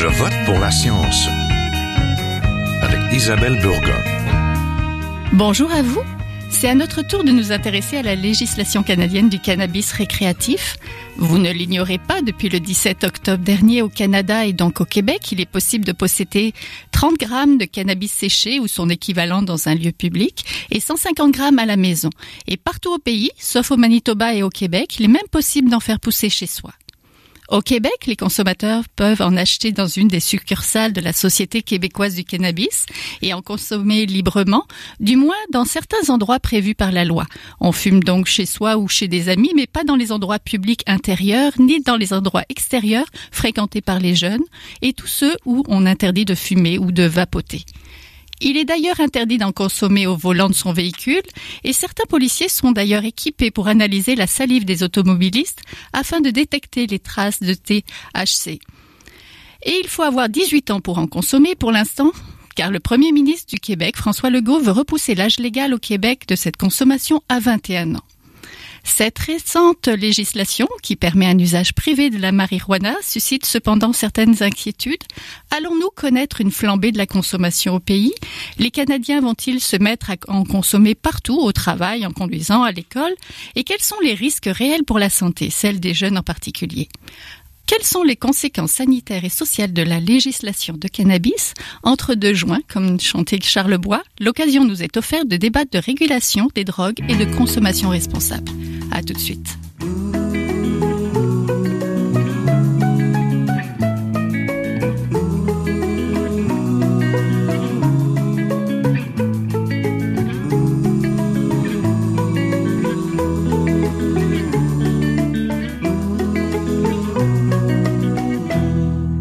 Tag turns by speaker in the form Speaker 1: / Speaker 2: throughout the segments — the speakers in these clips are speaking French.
Speaker 1: Je vote pour la science avec Isabelle Burgon.
Speaker 2: Bonjour à vous. C'est à notre tour de nous intéresser à la législation canadienne du cannabis récréatif. Vous ne l'ignorez pas, depuis le 17 octobre dernier au Canada et donc au Québec, il est possible de posséder 30 grammes de cannabis séché ou son équivalent dans un lieu public et 150 grammes à la maison. Et partout au pays, sauf au Manitoba et au Québec, il est même possible d'en faire pousser chez soi. Au Québec, les consommateurs peuvent en acheter dans une des succursales de la Société québécoise du cannabis et en consommer librement, du moins dans certains endroits prévus par la loi. On fume donc chez soi ou chez des amis, mais pas dans les endroits publics intérieurs, ni dans les endroits extérieurs fréquentés par les jeunes, et tous ceux où on interdit de fumer ou de vapoter. Il est d'ailleurs interdit d'en consommer au volant de son véhicule et certains policiers sont d'ailleurs équipés pour analyser la salive des automobilistes afin de détecter les traces de THC. Et il faut avoir 18 ans pour en consommer pour l'instant, car le Premier ministre du Québec, François Legault, veut repousser l'âge légal au Québec de cette consommation à 21 ans. Cette récente législation, qui permet un usage privé de la marijuana, suscite cependant certaines inquiétudes. Allons-nous connaître une flambée de la consommation au pays? Les Canadiens vont-ils se mettre à en consommer partout, au travail, en conduisant, à l'école? Et quels sont les risques réels pour la santé, celle des jeunes en particulier? Quelles sont les conséquences sanitaires et sociales de la législation de cannabis? Entre deux joints, comme chantait Charles Bois, l'occasion nous est offerte de débattre de régulation des drogues et de consommation responsable. À tout de suite.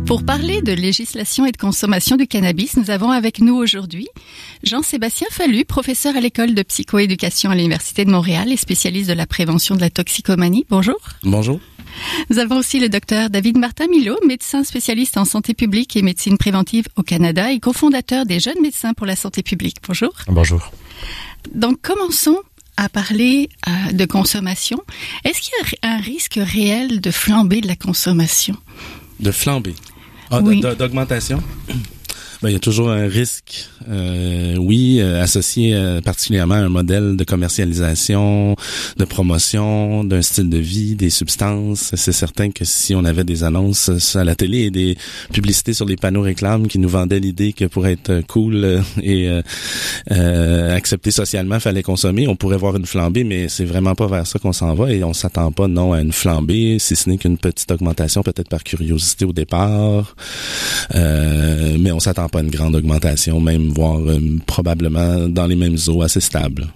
Speaker 2: Pour parler de législation et de consommation du cannabis, nous avons avec nous aujourd'hui Jean-Sébastien Fallu, professeur à l'école de psychoéducation à l'Université de Montréal et spécialiste de la prévention de la toxicomanie. Bonjour.
Speaker 3: Bonjour.
Speaker 2: Nous avons aussi le docteur David Martin-Milot, médecin spécialiste en santé publique et médecine préventive au Canada et cofondateur des Jeunes médecins pour la santé publique. Bonjour.
Speaker 3: Bonjour.
Speaker 2: Donc, commençons à parler de consommation. Est-ce qu'il y a un risque réel de flambée de la consommation?
Speaker 3: De flambée?
Speaker 2: Oui.
Speaker 3: D'augmentation? Ben, il y a toujours un risque, associé particulièrement à un modèle de commercialisation, de promotion, d'un style de vie, des substances. C'est certain que si on avait des annonces à la télé et des publicités sur les panneaux réclames qui nous vendaient l'idée que pour être cool et accepté socialement, fallait consommer, on pourrait voir une flambée, mais c'est vraiment pas vers ça qu'on s'en va et on s'attend pas, non, à une flambée, si ce n'est qu'une petite augmentation, peut-être par curiosité au départ, mais on s'attend pas à une grande augmentation, même voire probablement dans les mêmes eaux assez stables.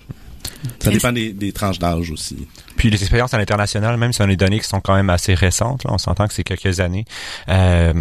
Speaker 3: Ça dépend des tranches d'âge aussi.
Speaker 4: Puis les expériences à l'international, même si on a des données qui sont quand même assez récentes, là, on s'entend que c'est quelques années.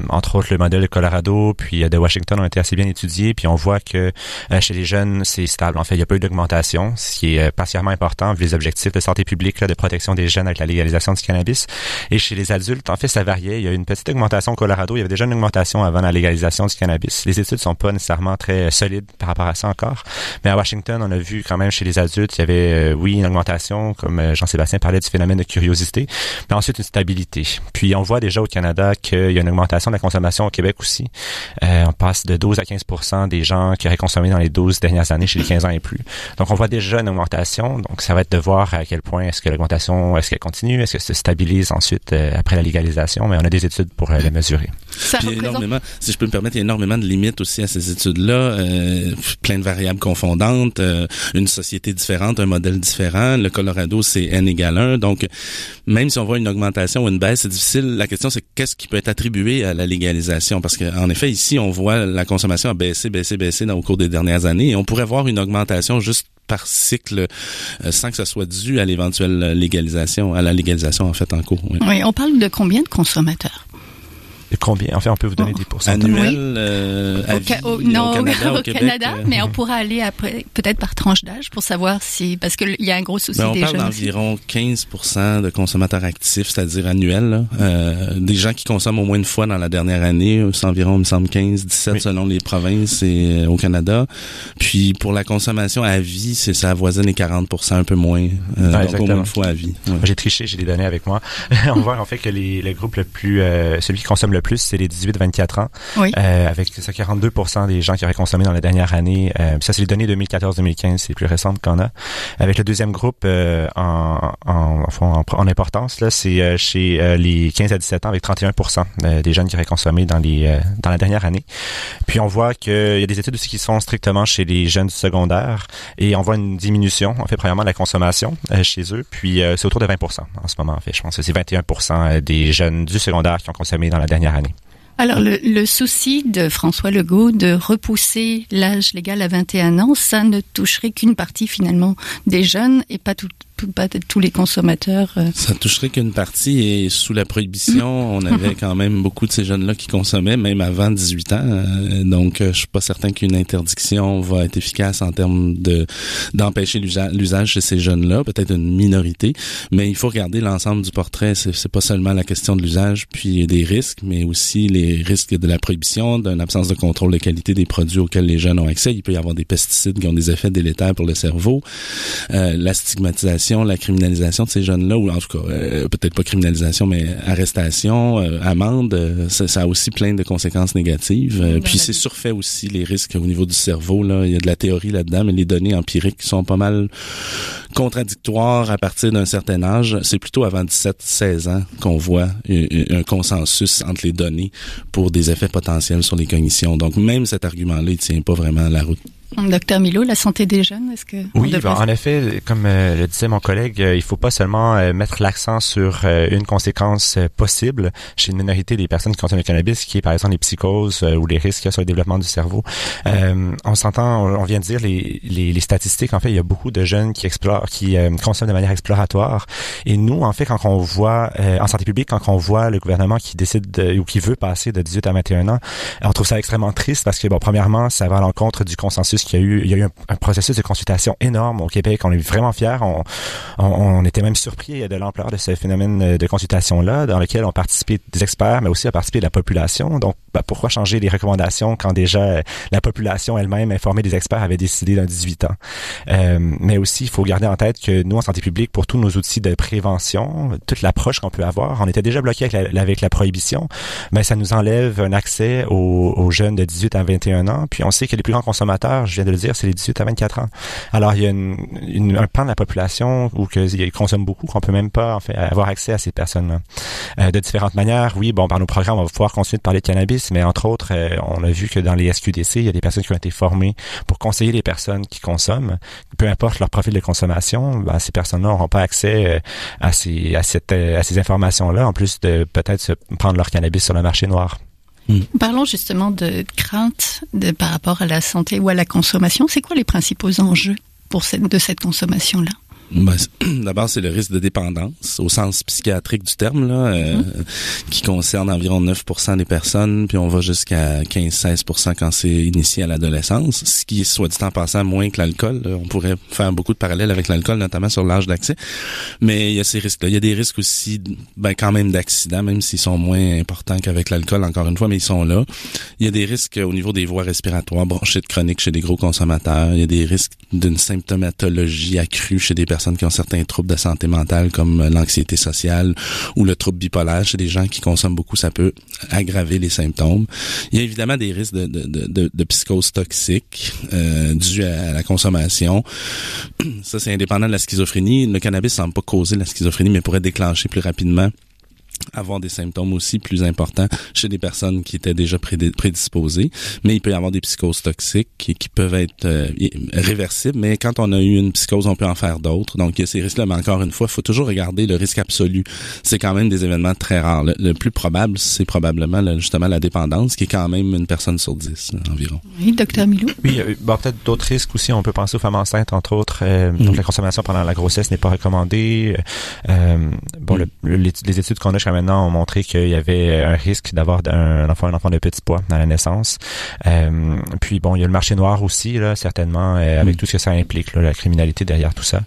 Speaker 4: Entre autres, le modèle de Colorado puis de Washington ont été assez bien étudiés, puis on voit que chez les jeunes, c'est stable. En fait, il n'y a pas eu d'augmentation, ce qui est particulièrement important vu les objectifs de santé publique, là, de protection des jeunes avec la légalisation du cannabis. Et chez les adultes, en fait, ça variait. Il y a eu une petite augmentation au Colorado. Il y avait déjà une augmentation avant la légalisation du cannabis. Les études sont pas nécessairement très solides par rapport à ça encore. Mais à Washington, on a vu quand même chez les adultes, il y avait, une augmentation, comme Jean-Sébastien parlait du phénomène de curiosité, mais ensuite une stabilité. Puis on voit déjà au Canada qu'il y a une augmentation de la consommation au Québec aussi. On passe de 12 à 15% des gens qui auraient consommé dans les 12 dernières années chez les 15 ans et plus. Donc on voit déjà une augmentation. Donc ça va être de voir à quel point est-ce que l'augmentation, est-ce qu'elle continue, est-ce que ça se stabilise ensuite après la légalisation, mais on a des études pour le mesurer.
Speaker 2: Ça
Speaker 3: Puis énormément, si je peux me permettre, il y a énormément de limites aussi à ces études-là, plein de variables confondantes, une société différente, un modèle différent. Le Colorado, c'est N égale 1. Donc, même si on voit une augmentation ou une baisse, c'est difficile. La question, c'est qu'est-ce qui peut être attribué à la légalisation? Parce qu'en effet, ici, on voit la consommation a baissé au cours des dernières années et on pourrait voir une augmentation juste par cycle sans que ça soit dû à l'éventuelle légalisation, à la légalisation en fait en cours. Oui,
Speaker 2: oui, on parle de combien de consommateurs?
Speaker 4: De combien? En fait, on peut vous donner des pourcentages.
Speaker 3: Annuels, à vie,
Speaker 2: au
Speaker 3: Québec,
Speaker 2: Canada, mais on pourra aller après, peut-être par tranche d'âge pour savoir si, parce qu'il y a un gros souci
Speaker 3: on
Speaker 2: des
Speaker 3: parle
Speaker 2: jeunes.
Speaker 3: d'environ 15% de consommateurs actifs, c'est-à-dire annuels, là. Des gens qui consomment au moins une fois dans la dernière année, c'est environ, il me semble, 15-17 oui. Selon les provinces et au Canada. Puis pour la consommation à vie, ça avoisine les 40%, un peu moins. Donc au moins une fois à vie. Ouais.
Speaker 4: J'ai triché, j'ai des données avec moi. On voit en fait que le groupe le plus, celui qui consomme le le plus, c'est les 18-24 ans,
Speaker 2: oui.
Speaker 4: avec 42% des gens qui auraient consommé dans la dernière année. Ça, c'est les données 2014-2015, c'est les plus récentes qu'on a. Avec le deuxième groupe en importance, là, c'est chez les 15 à 17 ans, avec 31% des jeunes qui auraient consommé dans la dernière année. Puis on voit qu'il y a des études aussi qui se font strictement chez les jeunes du secondaire, et on voit une diminution, en fait, premièrement, de la consommation chez eux, puis c'est autour de 20% en ce moment, en fait. Je pense que c'est 21% des jeunes du secondaire qui ont consommé dans la dernière année.
Speaker 2: Alors, le souci de François Legault de repousser l'âge légal à 21 ans, ça ne toucherait qu'une partie, finalement, des jeunes et pas tous les consommateurs.
Speaker 3: Ça toucherait qu'une partie, et sous la prohibition, on avait quand même beaucoup de ces jeunes-là qui consommaient, même avant 18 ans. Donc, je suis pas certain qu'une interdiction va être efficace en termes d'empêcher l'usage chez ces jeunes-là, peut-être une minorité, mais il faut regarder l'ensemble du portrait. C'est pas seulement la question de l'usage puis des risques, mais aussi les risques de la prohibition, d'une absence de contrôle de qualité des produits auxquels les jeunes ont accès. Il peut y avoir des pesticides qui ont des effets délétères pour le cerveau, la stigmatisation, la criminalisation de ces jeunes-là, ou en tout cas, peut-être pas criminalisation, mais arrestation, amende, ça a aussi plein de conséquences négatives. Puis c'est surfait aussi les risques au niveau du cerveau, là. Il y a de la théorie là-dedans, mais les données empiriques sont pas mal contradictoires à partir d'un certain âge. C'est plutôt avant 17-16 ans qu'on voit un consensus entre les données pour des effets potentiels sur les cognitions. Donc même cet argument-là, il tient pas vraiment la route.
Speaker 2: Docteur Milo, la santé des jeunes, est-ce que...
Speaker 4: Oui, en effet, comme le disait mon collègue, il faut pas seulement mettre l'accent sur une conséquence possible chez une minorité des personnes qui consomment le cannabis, qui est par exemple les psychoses ou les risques qu'il y a sur le développement du cerveau. On vient de dire les statistiques. En fait, il y a beaucoup de jeunes qui consomment de manière exploratoire. Et nous, en fait, quand on voit en santé publique, quand on voit le gouvernement qui décide ou qui veut passer de 18 à 21 ans, on trouve ça extrêmement triste parce que, bon, premièrement, ça va à l'encontre du consensus il y a eu un processus de consultation énorme au Québec. On est vraiment fiers. On était même surpris de l'ampleur de ce phénomène de consultation-là, dans lequel ont participé des experts, mais aussi a participé de la population. Donc, pourquoi changer les recommandations quand déjà la population elle-même, informée des experts, avait décidé d'un 18 ans? Mais aussi, il faut garder en tête que nous, en santé publique, pour tous nos outils de prévention, toute l'approche qu'on peut avoir, on était déjà bloqué avec la prohibition, mais ça nous enlève un accès aux jeunes de 18 à 21 ans. Puis on sait que les plus grands consommateurs, je viens de le dire, c'est les 18 à 24 ans. Alors, il y a un pan de la population où ils consomment beaucoup, qu'on peut même pas, en fait, avoir accès à ces personnes-là. De différentes manières, oui, bon, par nos programmes, on va pouvoir continuer de parler de cannabis, mais entre autres, on a vu que dans les SQDC, il y a des personnes qui ont été formées pour conseiller les personnes qui consomment. Peu importe leur profil de consommation, ces personnes-là n'auront pas accès à ces informations-là, en plus de peut-être prendre leur cannabis sur le marché noir.
Speaker 2: Parlons justement de crainte par rapport à la santé ou à la consommation. C'est quoi les principaux enjeux de cette consommation-là?
Speaker 3: D'abord, c'est le risque de dépendance au sens psychiatrique du terme, là, qui concerne environ 9% des personnes, puis on va jusqu'à 15-16% quand c'est initié à l'adolescence, ce qui est, soit dit en passant, moins que l'alcool. On pourrait faire beaucoup de parallèles avec l'alcool, notamment sur l'âge d'accès, mais il y a ces risques-là. Il y a des risques aussi, quand même d'accidents, même s'ils sont moins importants qu'avec l'alcool, encore une fois, mais ils sont là. Il y a des risques au niveau des voies respiratoires, bronchite chronique chez les gros consommateurs. Il y a des risques d'une symptomatologie accrue chez des personnes qui ont certains troubles de santé mentale comme l'anxiété sociale ou le trouble bipolaire. Chez des gens qui consomment beaucoup, ça peut aggraver les symptômes. Il y a évidemment des risques de psychose toxique dus à la consommation. Ça, c'est indépendant de la schizophrénie. Le cannabis ne semble pas causer la schizophrénie, mais pourrait déclencher plus rapidement, avoir des symptômes aussi plus importants chez des personnes qui étaient déjà prédisposées. Mais il peut y avoir des psychoses toxiques qui peuvent être réversibles, mais quand on a eu une psychose, on peut en faire d'autres. Donc, il y a ces risques-là, mais encore une fois, il faut toujours regarder le risque absolu. C'est quand même des événements très rares. Le plus probable, c'est probablement justement la dépendance, qui est quand même une personne sur 10 environ. Oui,
Speaker 2: docteur Milou?
Speaker 4: Oui, peut-être d'autres risques aussi. On peut penser aux femmes enceintes, entre autres. Donc, la consommation pendant la grossesse n'est pas recommandée. Les études qu'on a jusqu'à maintenant ont montré qu'il y avait un risque d'avoir un enfant de petit poids à la naissance. Puis bon, il y a le marché noir aussi, là, certainement, avec tout ce que ça implique, là, la criminalité derrière tout ça.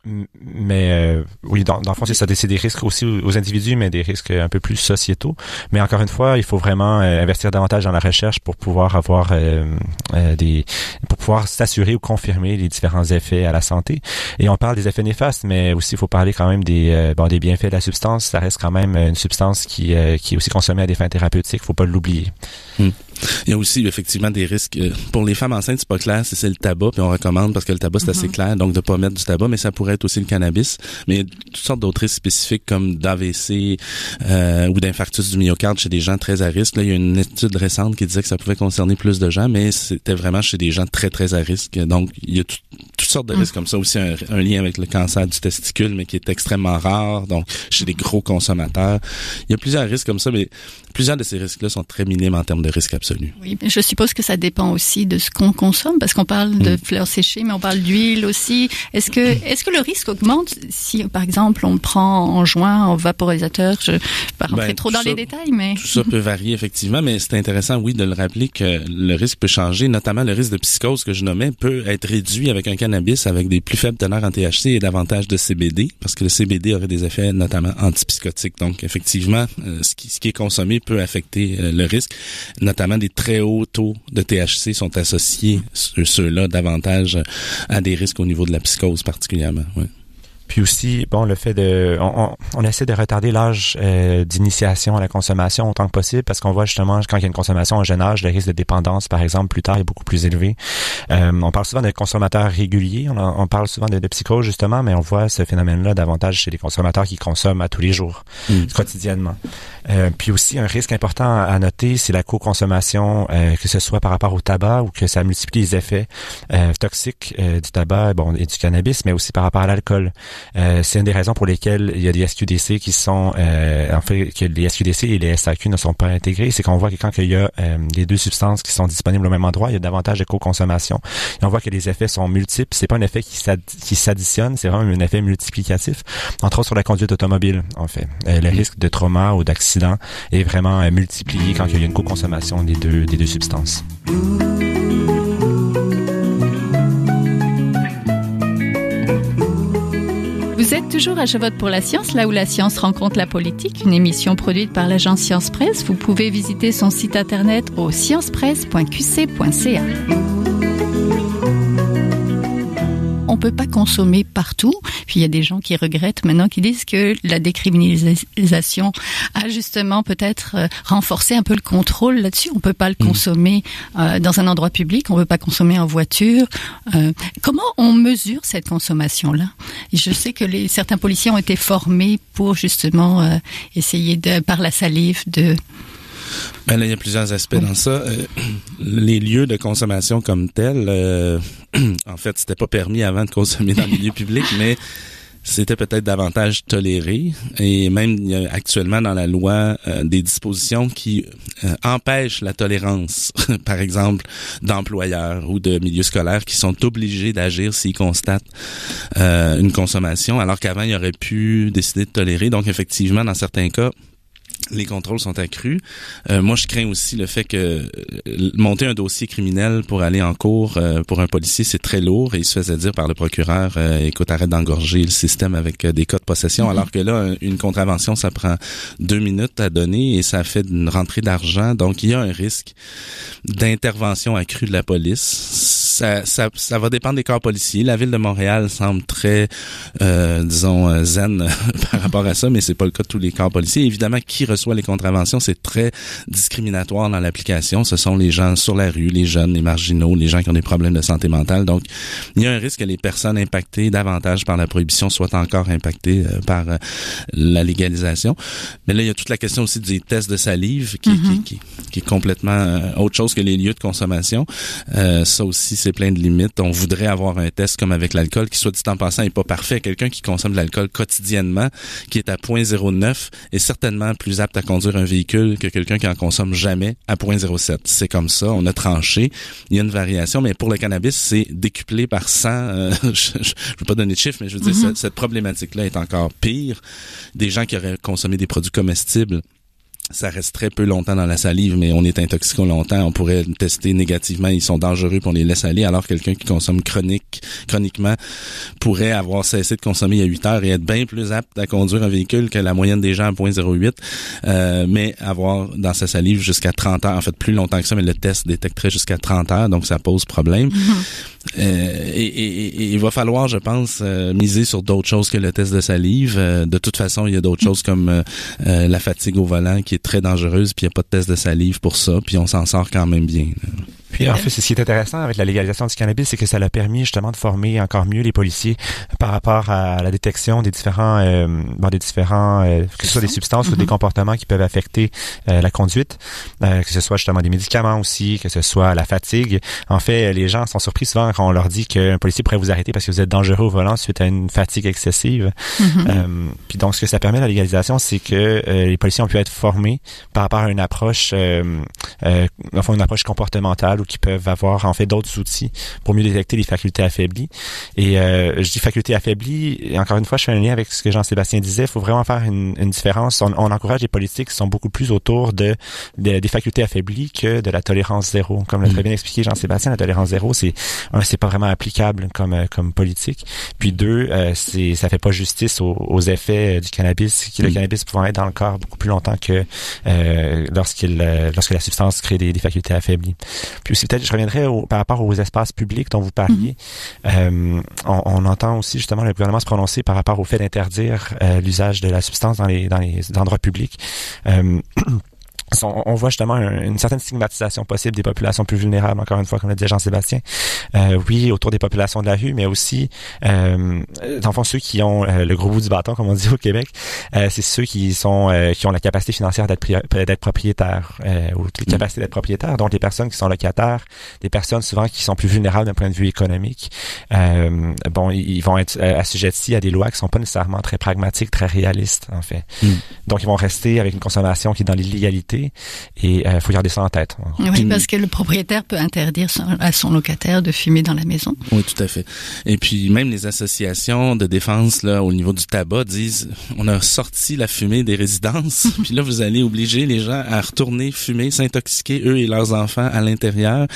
Speaker 4: Mais oui, dans le fond, c'est ça, c'est des risques aussi aux individus, mais des risques un peu plus sociétaux. Mais encore une fois, il faut vraiment investir davantage dans la recherche pour pouvoir avoir pour pouvoir s'assurer ou confirmer les différents effets à la santé. Et on parle des effets néfastes, mais aussi il faut parler quand même des bienfaits de la substance. Ça reste quand même une substance qui est aussi consommée à des fins thérapeutiques. Faut pas l'oublier.
Speaker 3: Il y a aussi effectivement des risques. Pour les femmes enceintes, c'est pas clair si c'est le tabac, puis on recommande parce que le tabac, c'est assez clair, donc de pas mettre du tabac, mais ça pourrait être aussi le cannabis. Mais il y a toutes sortes d'autres risques spécifiques comme d'AVC ou d'infarctus du myocarde chez des gens très à risque. Là, il y a une étude récente qui disait que ça pouvait concerner plus de gens, mais c'était vraiment chez des gens très, très à risque. Donc, il y a toutes sortes de risques comme ça. Aussi un lien avec le cancer du testicule, mais qui est extrêmement rare, donc chez des gros consommateurs. Il y a plusieurs risques comme ça, mais plusieurs de ces risques-là sont très minimes en termes de risque absolu.
Speaker 2: Oui, mais je suppose que ça dépend aussi de ce qu'on consomme, parce qu'on parle de fleurs séchées, mais on parle d'huile aussi. Est-ce que le risque augmente si, par exemple, on prend en joint, en vaporisateur? Je ne vais pas rentrer trop dans les détails, mais...
Speaker 3: Tout ça peut varier, effectivement, mais c'est intéressant, oui, de le rappeler que le risque peut changer, notamment le risque de psychose que je nommais peut être réduit avec un cannabis avec des plus faibles teneurs en THC et davantage de CBD, parce que le CBD aurait des effets notamment antipsychotiques. Donc, effectivement, ce qui est consommé peut affecter le risque, notamment des très hauts taux de THC sont associés, ceux-là, davantage à des risques au niveau de la psychose particulièrement. Oui.
Speaker 4: Puis aussi, le fait on essaie de retarder l'âge d'initiation à la consommation autant que possible, parce qu'on voit justement quand il y a une consommation en jeune âge, le risque de dépendance, par exemple, plus tard est beaucoup plus élevé. On parle souvent de consommateurs réguliers, on parle souvent de psychose justement, mais on voit ce phénomène-là davantage chez les consommateurs qui consomment à tous les jours, quotidiennement. Puis aussi, un risque important à noter, c'est la co-consommation, que ce soit par rapport au tabac ou que ça multiplie les effets toxiques du tabac et du cannabis, mais aussi par rapport à l'alcool. C'est une des raisons pour lesquelles il y a des SQDC qui sont que les SQDC et les SAQ ne sont pas intégrés, c'est qu'on voit que quand il y a les deux substances qui sont disponibles au même endroit, il y a davantage de co-consommation. Et on voit que les effets sont multiples, c'est pas un effet qui s'additionne, c'est vraiment un effet multiplicatif. Entre autres sur la conduite automobile, en fait. Le risque de trauma ou d'accident est vraiment multiplié quand il y a une co-consommation des deux substances.
Speaker 2: Vous êtes toujours à Je vote pour la science, là où la science rencontre la politique, une émission produite par l'agence Science Presse. Vous pouvez visiter son site internet au sciencepresse.qc.ca. On peut pas consommer partout. Puis il y a des gens qui regrettent maintenant, qui disent que la décriminalisation a justement peut-être renforcé un peu le contrôle là-dessus. On peut pas le consommer dans un endroit public, on peut pas consommer en voiture. Comment on mesure cette consommation-là? Je sais que certains policiers ont été formés pour justement essayer par la salive de...
Speaker 3: Là, il y a plusieurs aspects dans ça. Les lieux de consommation comme tels, en fait, c'était pas permis avant de consommer dans le milieu public, mais c'était peut-être davantage toléré. Et même, il y a actuellement dans la loi des dispositions qui empêchent la tolérance, par exemple, d'employeurs ou de milieux scolaires qui sont obligés d'agir s'ils constatent une consommation, alors qu'avant, ils auraient pu décider de tolérer. Donc, effectivement, dans certains cas, les contrôles sont accrus. Moi, je crains aussi le fait que monter un dossier criminel pour aller en cours pour un policier, c'est très lourd. Et il se faisait dire par le procureur, écoute, arrête d'engorger le système avec des cas de possession. Alors que là, une contravention, ça prend 2 minutes à donner et ça fait une rentrée d'argent. Donc, il y a un risque d'intervention accrue de la police. Ça va dépendre des corps policiers. La ville de Montréal semble très, zen par rapport à ça, mais c'est pas le cas de tous les corps policiers. Évidemment, qui reçoit les contraventions, c'est très discriminatoire dans l'application. Ce sont les gens sur la rue, les jeunes, les marginaux, les gens qui ont des problèmes de santé mentale. Donc, il y a un risque que les personnes impactées davantage par la prohibition soient encore impactées par la légalisation. Mais là, il y a toute la question aussi des tests de salive qui est complètement autre chose que les lieux de consommation. Ça aussi, c'est plein de limites. On voudrait avoir un test comme avec l'alcool qui, soit dit en passant, n'est pas parfait. Quelqu'un qui consomme de l'alcool quotidiennement, qui est à 0.09, est certainement plus apte à conduire un véhicule que quelqu'un qui en consomme jamais à 0.07. C'est comme ça, on a tranché. Il y a une variation, mais pour le cannabis, c'est décuplé par 100. Je veux pas donner de chiffres, mais je veux dire, cette problématique-là est encore pire. Des gens qui auraient consommé des produits comestibles ça reste très peu longtemps dans la salive, mais on est intoxiqué longtemps, on pourrait tester négativement, ils sont dangereux puis on les laisse aller, alors quelqu'un qui consomme chroniquement pourrait avoir cessé de consommer il y a 8 heures et être bien plus apte à conduire un véhicule que la moyenne des gens à 0.08, mais avoir dans sa salive jusqu'à 30 heures, en fait plus longtemps que ça, mais le test détecterait jusqu'à 30 heures, donc ça pose problème. Et il va falloir, je pense, miser sur d'autres choses que le test de salive. De toute façon, il y a d'autres choses comme la fatigue au volant qui est très dangereuse, puis il n'y a pas de test de salive pour ça, puis on s'en sort quand même bien.
Speaker 4: Puis en fait, c'est ce qui est intéressant avec la légalisation du cannabis, c'est que ça l'a permis justement de former encore mieux les policiers par rapport à la détection des différents, que ce soit des substances ou des comportements qui peuvent affecter la conduite, que ce soit justement des médicaments aussi, que ce soit la fatigue. En fait, les gens sont surpris souvent quand on leur dit qu'un policier pourrait vous arrêter parce que vous êtes dangereux au volant suite à une fatigue excessive. Puis donc, ce que ça permet la légalisation, c'est que les policiers ont pu être formés par rapport à une approche, une approche comportementale, ou qui peuvent avoir en fait d'autres outils pour mieux détecter les facultés affaiblies. Et je dis facultés affaiblies, et encore une fois, je fais un lien avec ce que Jean-Sébastien disait, il faut vraiment faire une différence. On encourage les politiques qui sont beaucoup plus autour des facultés affaiblies que de la tolérance zéro. Comme l'a très bien expliqué Jean-Sébastien, la tolérance zéro, c'est pas vraiment applicable comme politique. Puis deux, ça fait pas justice aux effets du cannabis, le cannabis pouvant être dans le corps beaucoup plus longtemps que lorsque la substance crée des facultés affaiblies. Puis aussi, peut-être, je reviendrai par rapport aux espaces publics dont vous parliez. On entend aussi justement le gouvernement se prononcer par rapport au fait d'interdire l'usage de la substance dans les endroits publics. On voit justement une certaine stigmatisation possible des populations plus vulnérables, encore une fois, comme l'a dit Jean-Sébastien. Oui, autour des populations de la rue, mais aussi, dans le fond, ceux qui ont le gros bout du bâton, comme on dit au Québec, c'est ceux qui ont la capacité financière d'être propriétaires, ou les capacités d'être propriétaires, donc les personnes qui sont locataires, des personnes souvent qui sont plus vulnérables d'un point de vue économique. Ils vont être assujettis à des lois qui sont pas nécessairement très pragmatiques, très réalistes, en fait. Donc, ils vont rester avec une consommation qui est dans l'illégalité. Et faut garder ça en tête.
Speaker 2: Oui, parce que le propriétaire peut interdire à son locataire de fumer dans la maison.
Speaker 3: Oui, tout à fait. Et puis même les associations de défense là au niveau du tabac disent on a sorti la fumée des résidences, puis là vous allez obliger les gens à retourner fumer, s'intoxiquer eux et leurs enfants à l'intérieur.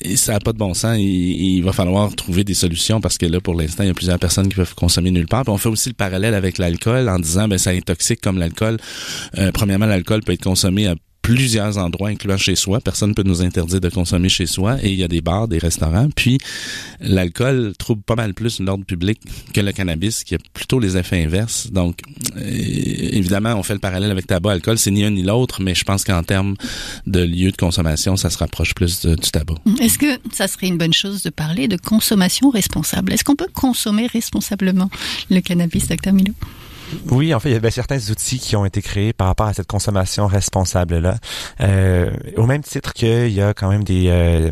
Speaker 3: Et ça n'a pas de bon sens. Il va falloir trouver des solutions parce que là, pour l'instant, il y a plusieurs personnes qui peuvent consommer nulle part. Puis on fait aussi le parallèle avec l'alcool en disant, ça est toxique comme l'alcool. Premièrement, l'alcool peut être consommé à plusieurs endroits, incluant chez soi. Personne ne peut nous interdire de consommer chez soi. Et il y a des bars, des restaurants. Puis, l'alcool trouble pas mal plus l'ordre public que le cannabis, qui a plutôt les effets inverses. Donc, évidemment, on fait le parallèle avec tabac, alcool. C'est ni un ni l'autre, mais je pense qu'en termes de lieu de consommation, ça se rapproche plus du tabac.
Speaker 2: Est-ce que ça serait une bonne chose de parler de consommation responsable? Est-ce qu'on peut consommer responsablement le cannabis, Dr. Milo?
Speaker 4: Oui, en fait, il y a certains outils qui ont été créés par rapport à cette consommation responsable-là. Au même titre qu'il y a quand même qu'il y a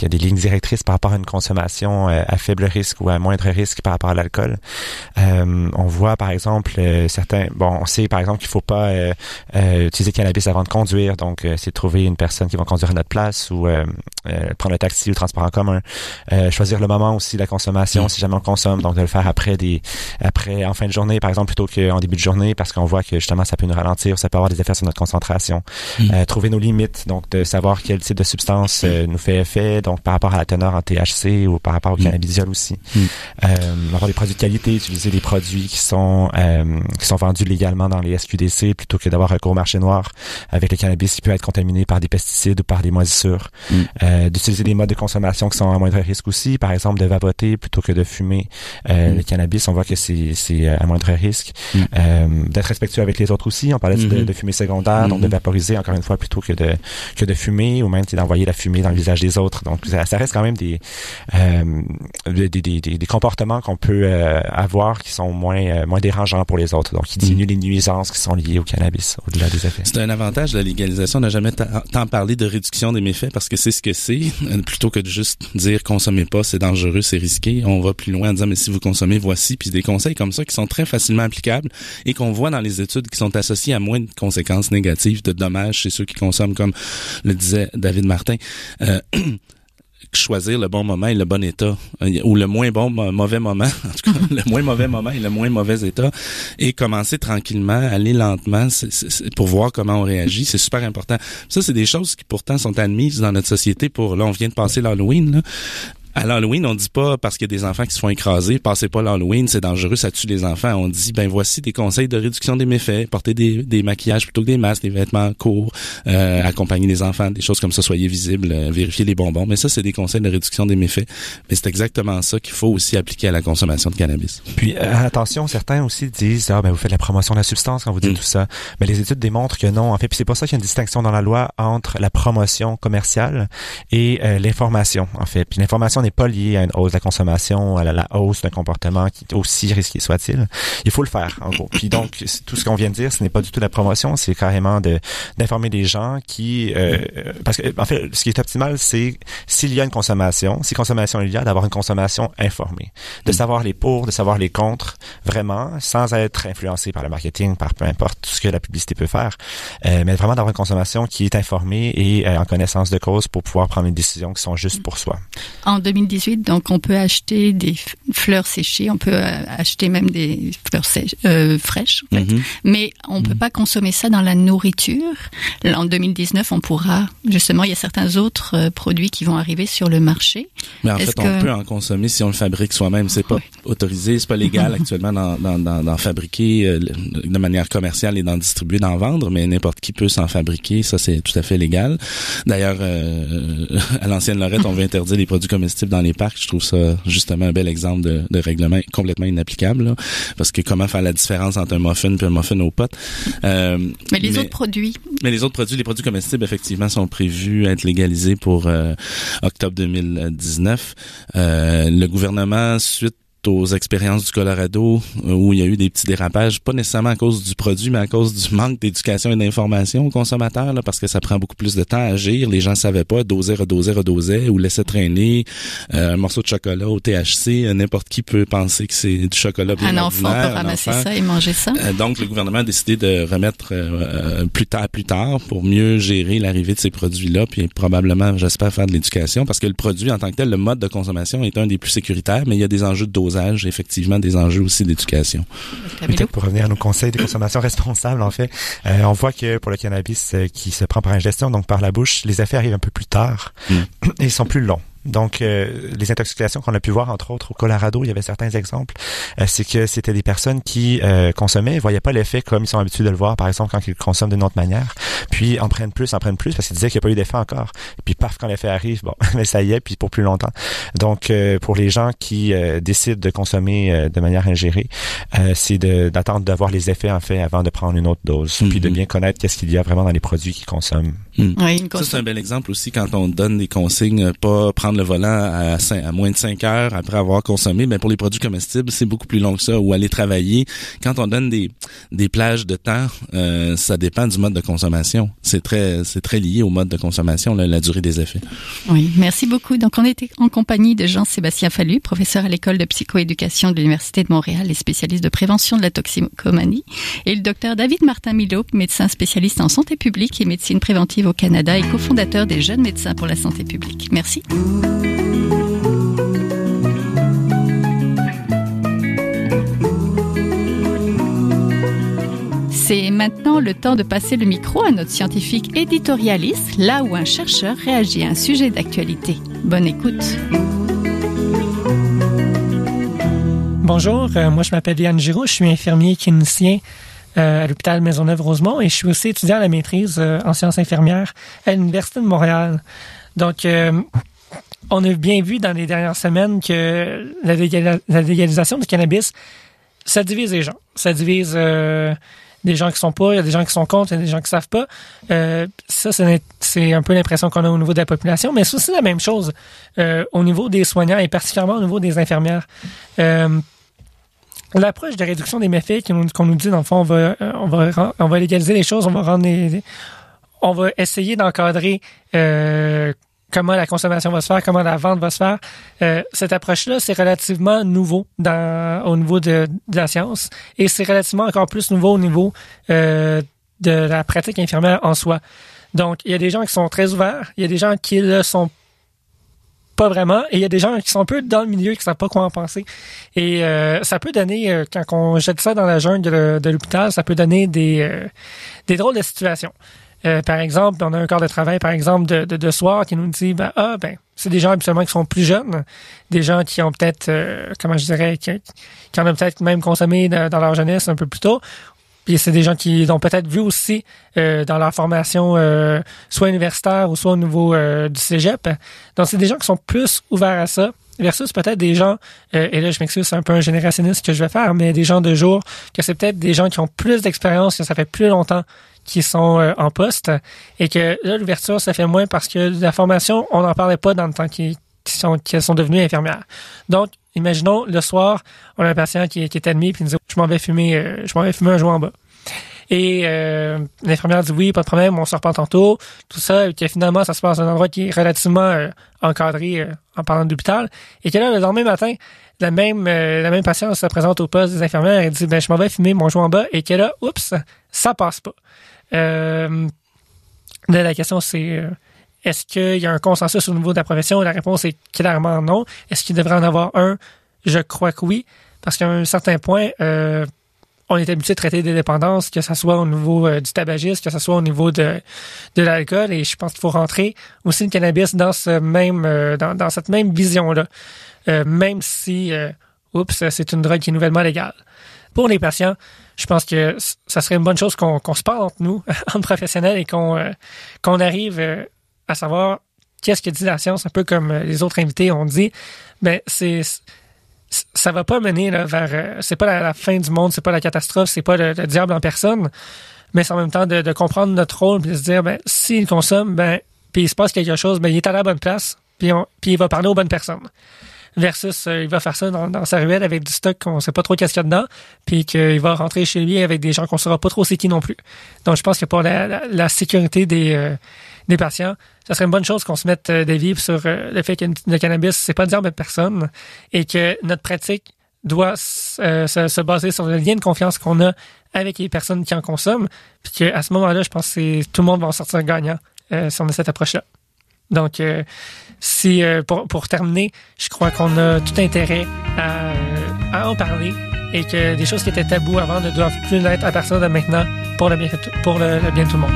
Speaker 4: des lignes directrices par rapport à une consommation à faible risque ou à moindre risque par rapport à l'alcool. On voit, par exemple, on sait, par exemple, qu'il faut pas utiliser le cannabis avant de conduire. Donc, c'est trouver une personne qui va conduire à notre place ou prendre le taxi ou le transport en commun. Choisir le moment aussi de la consommation, si jamais on consomme. Donc, de le faire après en fin de journée, par exemple, plutôt qu'en début de journée, parce qu'on voit que justement ça peut nous ralentir, ça peut avoir des effets sur notre concentration. Trouver nos limites, donc de savoir quel type de substance nous fait effet, donc par rapport à la teneur en THC ou par rapport au cannabidiol aussi. Avoir des produits de qualité, utiliser des produits qui sont vendus légalement dans les SQDC plutôt que d'avoir recours au marché noir avec le cannabis qui peut être contaminé par des pesticides ou par des moisissures. D'utiliser des modes de consommation qui sont à moindre risque aussi, par exemple de vapoter plutôt que de fumer. Le cannabis, on voit que c'est à moindre risque. D'être respectueux avec les autres aussi. On parlait de fumée secondaire, donc de vaporiser encore une fois plutôt que de fumer, ou même d'envoyer la fumée dans le visage des autres. Donc ça reste quand même des comportements qu'on peut avoir qui sont moins dérangeants pour les autres. Donc qui diminuent les nuisances qui sont liées au cannabis au-delà des effets.
Speaker 3: C'est un avantage de la légalisation. On n'a jamais tant parlé de réduction des méfaits parce que c'est ce que c'est. Plutôt que de juste dire consommez pas, c'est dangereux, c'est risqué. On va plus loin en disant mais si vous consommez, voici. Puis des conseils comme ça qui sont très facilement applicables et qu'on voit dans les études qui sont associées à moins de conséquences négatives, de dommages chez ceux qui consomment, comme le disait David Martin. choisir le bon moment et le bon état, ou le moins mauvais moment, en tout cas le moins mauvais moment et le moins mauvais état, et commencer tranquillement, aller lentement pour voir comment on réagit. C'est super important. Ça, c'est des choses qui pourtant sont admises dans notre société pour, là, on vient de passer l'Halloween, là. À l'Halloween, on dit pas, parce qu'il y a des enfants qui se font écraser, passez pas l'Halloween, c'est dangereux, ça tue les enfants. On dit, voici des conseils de réduction des méfaits, portez des maquillages plutôt que des masques, des vêtements courts, accompagner les enfants, des choses comme ça, soyez visibles, vérifiez les bonbons. Mais ça, c'est des conseils de réduction des méfaits. Mais c'est exactement ça qu'il faut aussi appliquer à la consommation de cannabis.
Speaker 4: Puis, attention, certains aussi disent, vous faites la promotion de la substance quand vous dites tout ça. Mais les études démontrent que non. En fait, puis c'est pour ça qu'il y a une distinction dans la loi entre la promotion commerciale et l'information, en fait. Puis l'information n'est pas lié à une hausse de la consommation, à la hausse d'un comportement qui est aussi risqué soit-il. Il faut le faire, en gros. Puis donc, tout ce qu'on vient de dire, ce n'est pas du tout la promotion, c'est carrément d'informer les gens qui... parce que, en fait, ce qui est optimal, c'est s'il y a une consommation, si consommation il y a, d'avoir une consommation informée. De savoir les pour, de savoir les contre, vraiment, sans être influencé par le marketing, par peu importe tout ce que la publicité peut faire, mais vraiment d'avoir une consommation qui est informée et en connaissance de cause pour pouvoir prendre des décisions qui sont justes pour soi.
Speaker 2: En 2018, donc on peut acheter des fleurs séchées, on peut acheter même des fleurs fraîches, en fait. Mais on peut pas consommer ça dans la nourriture. Là, en 2019, on pourra, justement, il y a certains autres produits qui vont arriver sur le marché.
Speaker 3: Mais en fait, on peut en consommer si on le fabrique soi-même. C'est pas autorisé, c'est pas légal actuellement d'en fabriquer de manière commerciale et d'en distribuer, d'en vendre, mais n'importe qui peut s'en fabriquer, ça c'est tout à fait légal. D'ailleurs, à l'ancienne Lorette, on veut interdire les produits comestibles dans les parcs. Je trouve ça justement un bel exemple de règlement complètement inapplicable, là, parce que comment faire la différence entre un muffin et un muffin aux potes.
Speaker 2: Mais les autres produits,
Speaker 3: les produits comestibles, effectivement, sont prévus à être légalisés pour octobre 2019. Le gouvernement, suite aux expériences du Colorado où il y a eu des petits dérapages, pas nécessairement à cause du produit, mais à cause du manque d'éducation et d'information aux consommateurs, là, parce que ça prend beaucoup plus de temps à agir. Les gens ne savaient pas, redosaient ou laissaient traîner un morceau de chocolat au THC. N'importe qui peut penser que c'est du chocolat bien ordinaire.
Speaker 2: Un enfant peut ramasser ça et manger ça.
Speaker 3: Donc, le gouvernement a décidé de remettre plus tard pour mieux gérer l'arrivée de ces produits-là, puis probablement, j'espère, faire de l'éducation, parce que le produit en tant que tel, le mode de consommation est un des plus sécuritaires, mais il y a des enjeux de dosage, effectivement, des enjeux aussi d'éducation.
Speaker 4: Peut-être pour revenir à nos conseils de consommation responsable, en fait, on voit que pour le cannabis qui se prend par ingestion, donc par la bouche, les effets arrivent un peu plus tard et ils sont plus longs. Donc, les intoxications qu'on a pu voir, entre autres, au Colorado, il y avait certains exemples, c'est que c'était des personnes qui consommaient, voyaient pas l'effet comme ils sont habitués de le voir, par exemple, quand ils consomment d'une autre manière, puis en prennent plus, parce qu'ils disaient qu'il n'y a pas eu d'effet encore. Et puis, paf, quand l'effet arrive, bon, mais ça y est, puis pour plus longtemps. Donc, pour les gens qui décident de consommer de manière ingérée, c'est d'attendre de voir les effets, en fait, avant de prendre une autre dose, puis de bien connaître qu'est-ce qu'il y a vraiment dans les produits qu'ils consomment.
Speaker 2: Oui,
Speaker 3: ça, c'est un bel exemple aussi quand on donne des consignes, pas prendre le volant à moins de 5 heures après avoir consommé. Mais pour les produits comestibles, c'est beaucoup plus long que ça. Ou aller travailler. Quand on donne des plages de temps, ça dépend du mode de consommation. C'est très lié au mode de consommation, la durée des effets.
Speaker 2: Oui, merci beaucoup. Donc, on était en compagnie de Jean-Sébastien Fallu, professeur à l'école de psychoéducation de l'Université de Montréal et spécialiste de prévention de la toxicomanie, et le docteur David Martin-Milot, médecin spécialiste en santé publique et médecine préventive au Canada et cofondateur des Jeunes médecins pour la santé publique. Merci. C'est maintenant le temps de passer le micro à notre scientifique éditorialiste, là où un chercheur réagit à un sujet d'actualité. Bonne écoute.
Speaker 5: Bonjour, moi je m'appelle Yann Giroux, je suis infirmier clinicien à l'hôpital Maisonneuve-Rosemont et je suis aussi étudiant à la maîtrise en sciences infirmières à l'Université de Montréal. Donc, on a bien vu dans les dernières semaines que la légalisation du cannabis, ça divise les gens. Ça divise des gens qui sont pour, il y a des gens qui sont contre, il y a des gens qui savent pas. Ça, c'est un peu l'impression qu'on a au niveau de la population, mais c'est aussi la même chose au niveau des soignants et particulièrement au niveau des infirmières. L'approche de réduction des méfaits qu'on nous dit, dans le fond, on va légaliser les choses, on va essayer d'encadrer comment la consommation va se faire, comment la vente va se faire. Cette approche-là, c'est relativement nouveau au niveau de la science et c'est relativement encore plus nouveau au niveau de la pratique infirmière en soi. Donc, il y a des gens qui sont très ouverts, il y a des gens qui le sont pas vraiment. Et il y a des gens qui sont un peu dans le milieu qui savent pas quoi en penser. Et ça peut donner, quand on jette ça dans la jungle de l'hôpital, ça peut donner des drôles de situations. Par exemple, on a un corps de travail, par exemple, de soir qui nous dit, c'est des gens habituellement qui sont plus jeunes, des gens qui ont peut-être, qui en ont peut-être même consommé dans leur jeunesse un peu plus tôt. Puis c'est des gens qui l'ont peut-être vu aussi dans leur formation, soit universitaire ou soit au niveau du cégep. Donc, c'est des gens qui sont plus ouverts à ça, versus peut-être des gens, et là, je m'excuse, c'est un peu un générationniste que je vais faire, mais des gens de jour, que c'est peut-être des gens qui ont plus d'expérience, que ça fait plus longtemps qui sont en poste, et que là, l'ouverture, ça fait moins parce que la formation, on n'en parlait pas dans le temps qu'elles sont devenues infirmières. Donc, imaginons, le soir, on a un patient qui est admis, puis il nous dit, je m'en vais fumer un joint en bas. Et l'infirmière dit oui, pas de problème, on se reprend tantôt, tout ça, et que finalement, ça se passe dans un endroit qui est relativement encadré en parlant d'hôpital, et que là, le lendemain matin, la même patiente se présente au poste des infirmières et dit, je m'en vais fumer mon joint en bas, et que là, oups, ça passe pas. Là, la question, c'est est-ce qu'il y a un consensus au niveau de la profession? La réponse est clairement non. Est-ce qu'il devrait en avoir un? Je crois que oui, parce qu'à un certain point, on est habitué de traiter des dépendances, que ce soit au niveau du tabagisme, que ce soit au niveau de l'alcool, et je pense qu'il faut rentrer aussi le cannabis dans ce même dans cette même vision-là, même si c'est une drogue qui est nouvellement légale. Pour les patients, je pense que ça serait une bonne chose qu'on se parle entre nous, entre professionnels, et qu'on arrive à savoir qu'est-ce que dit la science, un peu comme les autres invités ont dit. Ça va pas mener là, vers... c'est pas la fin du monde, c'est pas la catastrophe, c'est pas le diable en personne, mais c'est en même temps de comprendre notre rôle, puis de se dire, s'il consomme, puis il se passe quelque chose, il est à la bonne place, puis il va parler aux bonnes personnes. Versus, il va faire ça dans sa ruelle avec du stock qu'on sait pas trop qu'est-ce qu'il y a dedans, puis qu'il va rentrer chez lui avec des gens qu'on saura pas trop c'est qui non plus. Donc, je pense que pour la sécurité des patients, ça serait une bonne chose qu'on se mette des vivres sur le fait que le cannabis, c'est pas le diable de personne, et que notre pratique doit se baser sur le lien de confiance qu'on a avec les personnes qui en consomment, puis qu'à ce moment-là, je pense que tout le monde va en sortir gagnant si on a cette approche-là. Donc, pour terminer, je crois qu'on a tout intérêt à en parler, et que des choses qui étaient tabous avant ne doivent plus l'être à partir de maintenant pour le bien de tout le monde.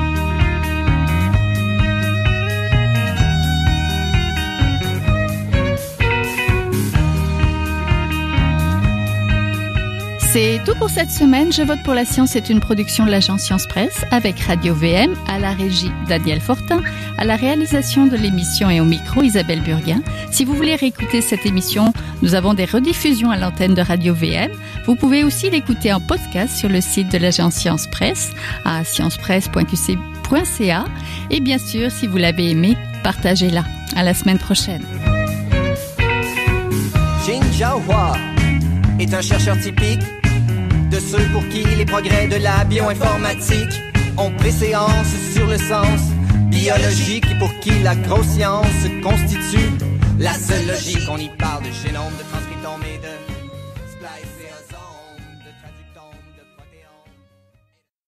Speaker 2: C'est tout pour cette semaine. Je vote pour la science est une production de l'agence Science Presse avec Radio VM, à la régie Daniel Fortin, à la réalisation de l'émission et au micro Isabelle Burguin. Si vous voulez réécouter cette émission, nous avons des rediffusions à l'antenne de Radio VM. Vous pouvez aussi l'écouter en podcast sur le site de l'agence Science Presse à sciencepresse.qc.ca. Et bien sûr, si vous l'avez aimé, partagez-la. À la semaine prochaine.
Speaker 6: Jin Jiahua est un chercheur typique de ceux pour qui les progrès de la bioinformatique ont préséance sur le sens biologique, et pour qui la grosse science constitue la seule logique. On y parle de génome, de transcriptome